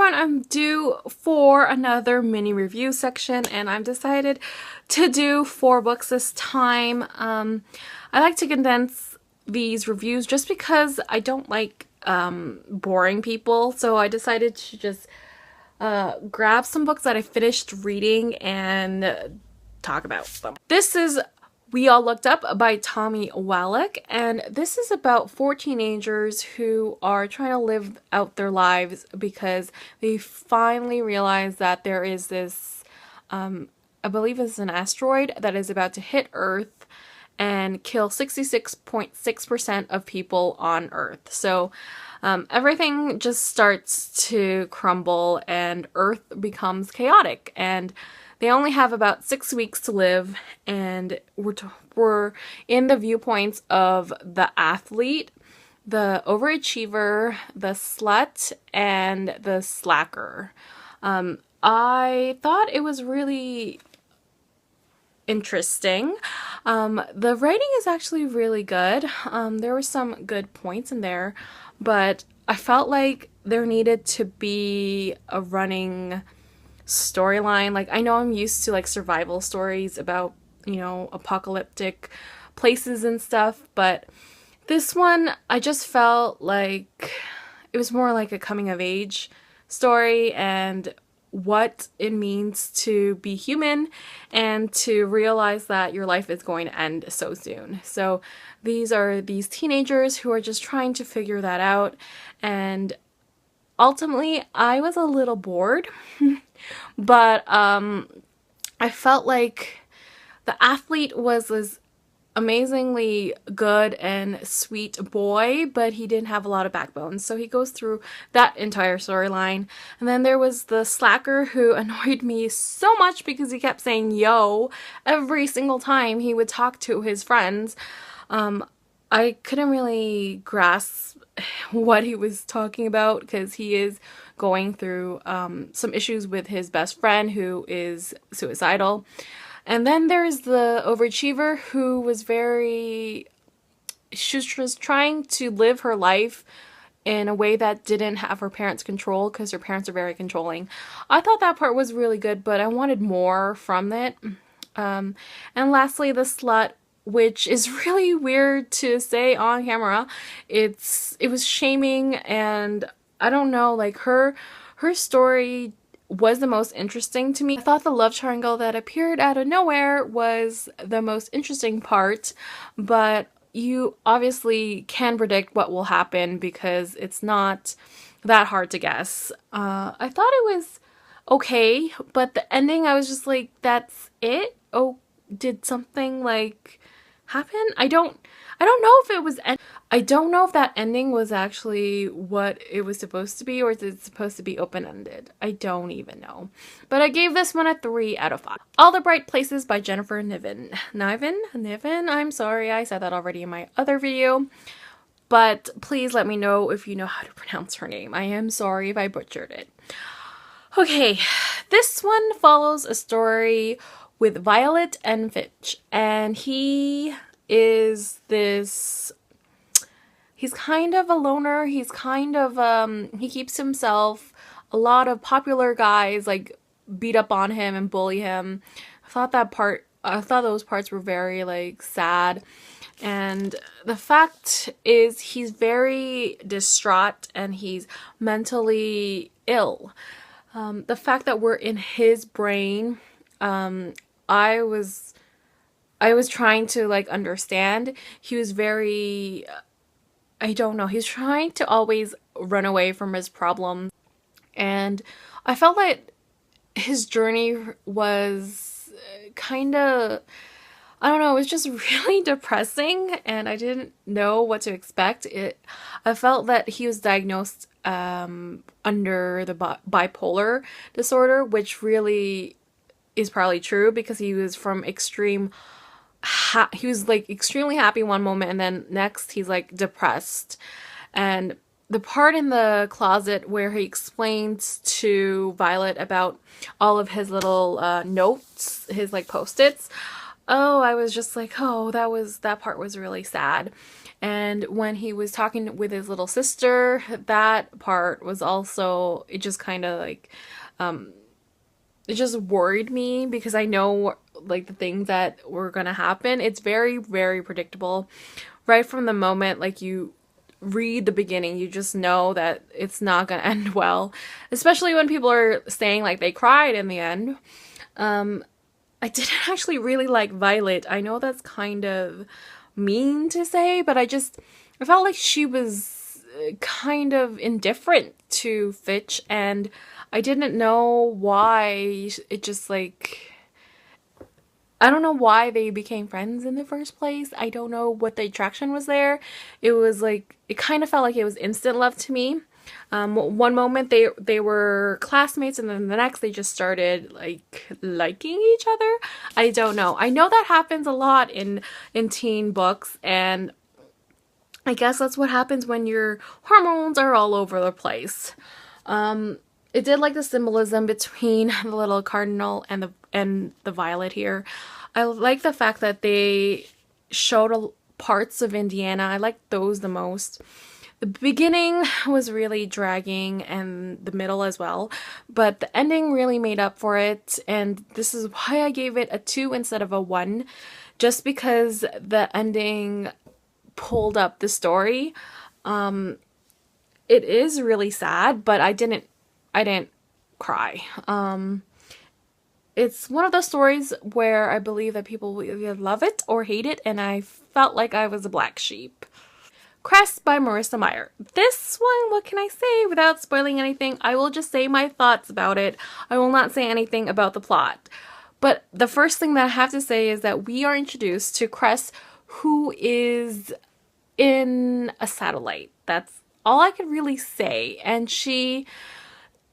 everyone, I'm due for another mini review section, and I've decided to do 4 books this time. I like to condense these reviews just because I don't like boring people, so I decided to just grab some books that I finished reading and talk about them. This is We All Looked Up by Tommy Wallach, and this is about 4 teenagers who are trying to live out their lives because they finally realize that there is this, I believe it's an asteroid that is about to hit Earth and kill 66.6% of people on Earth. So everything just starts to crumble and Earth becomes chaotic, and they only have about 6 weeks to live, and we're in the viewpoints of the athlete, the overachiever, the slut, and the slacker. I thought it was really interesting. The writing is actually really good. There were some good points in there, but I felt like there needed to be a running storyline. Like, I know I'm used to like survival stories about, you know, apocalyptic places and stuff, but this one I just felt like it was more like a coming of age story and what it means to be human and to realize that your life is going to end so soon. So these are these teenagers who are just trying to figure that out, and ultimately I was a little bored. But I felt like the athlete was this amazingly good and sweet boy, but he didn't have a lot of backbone. So he goes through that entire storyline. And then there was the slacker who annoyed me so much because he kept saying yo every single time he would talk to his friends. I couldn't really grasp what he was talking about because he is going through some issues with his best friend who is suicidal. And then there's the overachiever who was she was trying to live her life in a way that didn't have her parents' control because her parents are very controlling. I thought that part was really good, but I wanted more from it. And lastly, the slut, which is really weird to say on camera. It was shaming, and I don't know, like her story was the most interesting to me. I thought the love triangle that appeared out of nowhere was the most interesting part, but you obviously can predict what will happen because it's not that hard to guess. I thought it was okay, but the ending, I was just like, that's it? Oh, did something like happen? I don't know if it was I don't know if that ending was actually what it was supposed to be, or is it supposed to be open-ended? I don't even know. But I gave this one a 3 out of 5. All the Bright Places by Jennifer Niven. I'm sorry, I said that already in my other video. But please let me know if you know how to pronounce her name. I am sorry if I butchered it. Okay, this one follows a story with Violet and Fitch, and he is this, he's kind of a loner, he's kind of, he keeps himself, a lot of popular guys like beat up on him and bully him. I thought those parts were very like sad, and the fact is he's very distraught and he's mentally ill. The fact that we're in his brain, I was trying to like understand. He was very, I don't know, he's trying to always run away from his problems, and I felt like his journey was kind of, I don't know, it was just really depressing, and I didn't know what to expect. I felt that he was diagnosed under the bipolar disorder, which really is probably true because he was from he was like extremely happy one moment, and then next he's like depressed. And the part in the closet where he explains to Violet about all of his little notes, his like post-its, oh, I was just like, oh, that part was really sad. And when he was talking with his little sister, that part was also, it just kind of like, it just worried me because I know like the things that were gonna happen. It's very, very predictable. Right from the moment like you read the beginning, you just know that it's not gonna end well. Especially when people are saying like they cried in the end. I didn't actually really like Violet. I know that's kind of mean to say, but I felt like she was kind of indifferent to Fitch, and I didn't know why it just like, I don't know why they became friends in the first place. I don't know what the attraction was there. It was like, it kind of felt like it was instant love to me. One moment they were classmates, and then the next they just started like liking each other. I don't know. I know that happens a lot in teen books, and I guess that's what happens when your hormones are all over the place. It did like the symbolism between the little cardinal and the violet here. I like the fact that they showed parts of Indiana. I like those the most. The beginning was really dragging, and the middle as well, but the ending really made up for it, and this is why I gave it a 2 instead of a 1, just because the ending pulled up the story. It is really sad, but I didn't cry. It's one of those stories where I believe that people will either love it or hate it, and I felt like I was a black sheep. Cress by Marissa Meyer. This one, what can I say without spoiling anything? I will just say my thoughts about it. I will not say anything about the plot. But the first thing that I have to say is that we are introduced to Cress, who is in a satellite. That's all I could really say. And she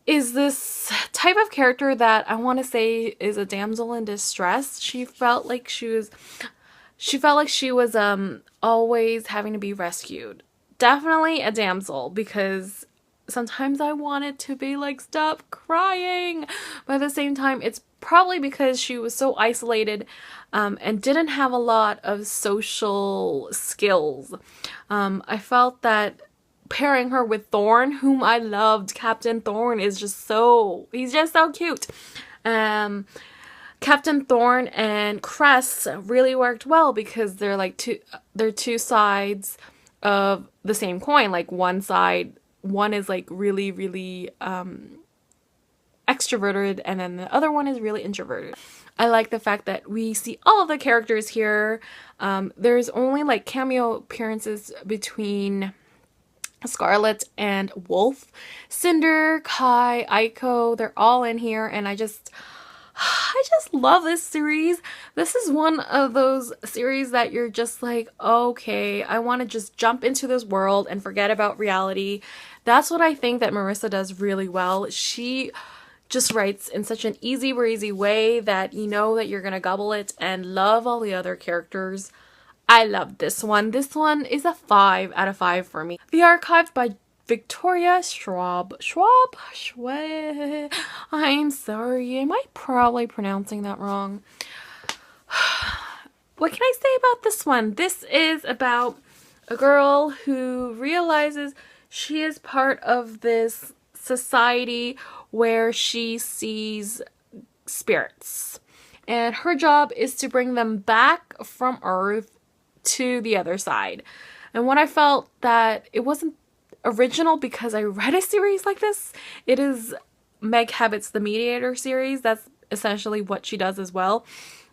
is this type of character that I want to say is a damsel in distress. She felt like she was always having to be rescued. Definitely a damsel, because sometimes I wanted to be like, stop crying. But at the same time, it's probably because she was so isolated and didn't have a lot of social skills. I felt that pairing her with Thorn, whom I loved, Captain Thorn he's just so cute. Captain Thorn and Cress really worked well because they're like two sides of the same coin. Like one is like really, really extroverted, and then the other one is really introverted. I like the fact that we see all of the characters here. There's only like cameo appearances between Scarlet and Wolf. Cinder, Kai, Aiko, they're all in here, and I just love this series. This is one of those series that you're just like, okay, I want to just jump into this world and forget about reality. That's what I think that Marissa does really well. She just writes in such an easy breezy way that you know that you're gonna gobble it and love all the other characters. I love this one. This one is a 5 out of 5 for me. The Archives by Victoria Schwab. I'm sorry. Am I probably pronouncing that wrong? What can I say about this one? This is about a girl who realizes she is part of this society where she sees spirits. And her job is to bring them back from Earth to the other side. And when I felt that it wasn't original because I read a series like this, it is Meg Habit's The Mediator series. That's essentially what she does as well.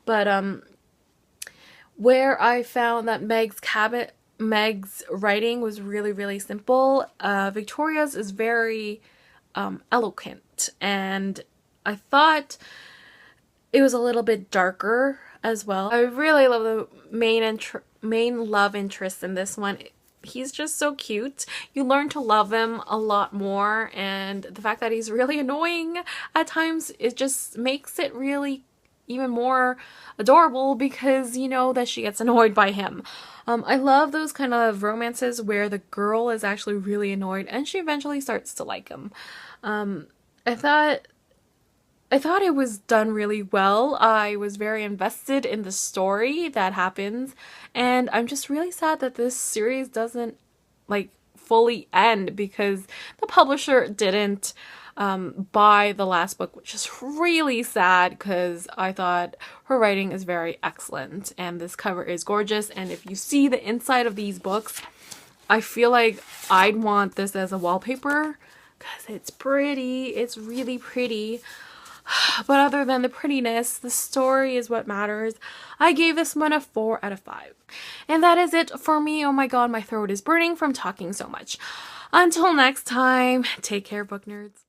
But where I found that Meg's writing was really, really simple. Victoria's is very eloquent, and I thought it was a little bit darker as well. I really love the main love interest in this one. He's just so cute. You learn to love him a lot more, and the fact that he's really annoying at times, it just makes it really even more adorable because you know that she gets annoyed by him. I love those kind of romances where the girl is actually really annoyed and she eventually starts to like him. I I thought it was done really well. I was very invested in the story that happens, and I'm just really sad that this series doesn't like fully end because the publisher didn't buy the last book, which is really sad because I thought her writing is very excellent and this cover is gorgeous. And if you see the inside of these books, I feel like I'd want this as a wallpaper because it's pretty. It's really pretty. But other than the prettiness, the story is what matters. I gave this one a 4 out of 5. And that is it for me. Oh my god, my throat is burning from talking so much. Until next time, take care, book nerds.